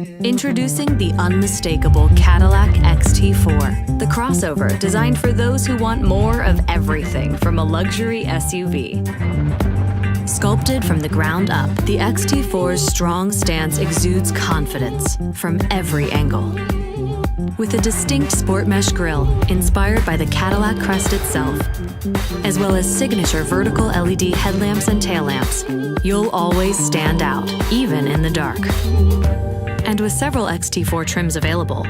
Introducing the unmistakable Cadillac XT4, the crossover designed for those who want more of everything from a luxury SUV. Sculpted from the ground up, the XT4's strong stance exudes confidence from every angle. With a distinct sport mesh grille inspired by the Cadillac crest itself, as well as signature vertical LED headlamps and tail lamps, you'll always stand out, even in the dark. And with several XT4 trims available,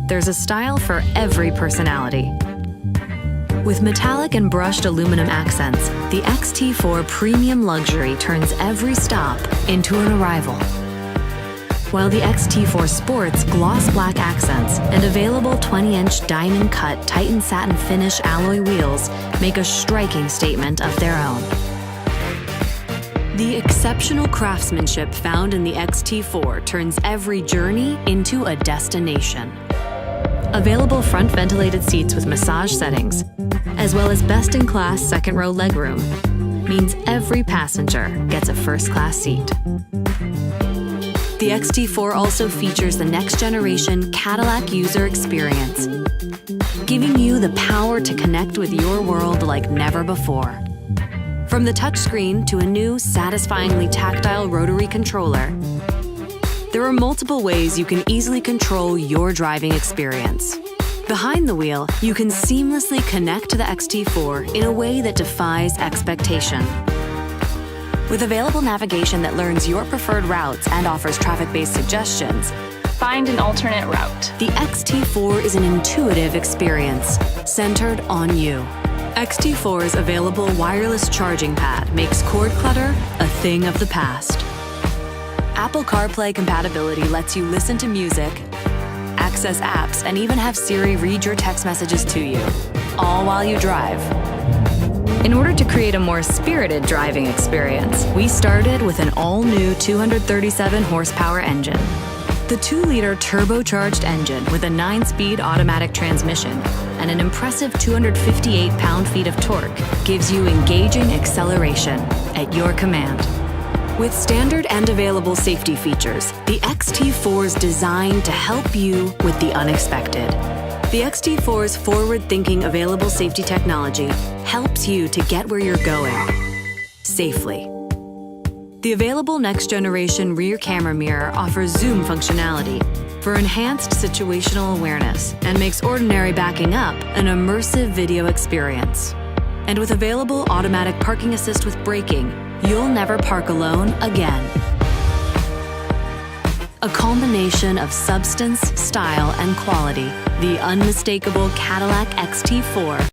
there's a style for every personality. With metallic and brushed aluminum accents, the XT4 premium luxury turns every stop into an arrival. While the XT4 Sport's gloss black accents and available 20-inch diamond-cut Titan satin finish alloy wheels make a striking statement of their own. The exceptional craftsmanship found in the XT4 turns every journey into a destination. Available front ventilated seats with massage settings, as well as best-in-class second-row legroom, means every passenger gets a first-class seat. The XT4 also features the next-generation Cadillac user experience, giving you the power to connect with your world like never before. From the touchscreen to a new, satisfyingly tactile rotary controller, there are multiple ways you can easily control your driving experience. Behind the wheel, you can seamlessly connect to the XT4 in a way that defies expectation. With available navigation that learns your preferred routes and offers traffic-based suggestions, find an alternate route. The XT4 is an intuitive experience centered on you. XT4's available wireless charging pad makes cord clutter a thing of the past. Apple CarPlay compatibility lets you listen to music, access apps, and even have Siri read your text messages to you, all while you drive. In order to create a more spirited driving experience, we started with an all-new 237 horsepower engine. The 2-liter turbocharged engine with a 9-speed automatic transmission and an impressive 258 pound-feet of torque gives you engaging acceleration at your command. With standard and available safety features, the XT4 is designed to help you with the unexpected. The XT4's forward-thinking available safety technology helps you to get where you're going safely. The available next-generation rear camera mirror offers zoom functionality for enhanced situational awareness and makes ordinary backing up an immersive video experience. And with available automatic parking assist with braking, you'll never park alone again. A combination of substance, style, and quality, the unmistakable Cadillac XT4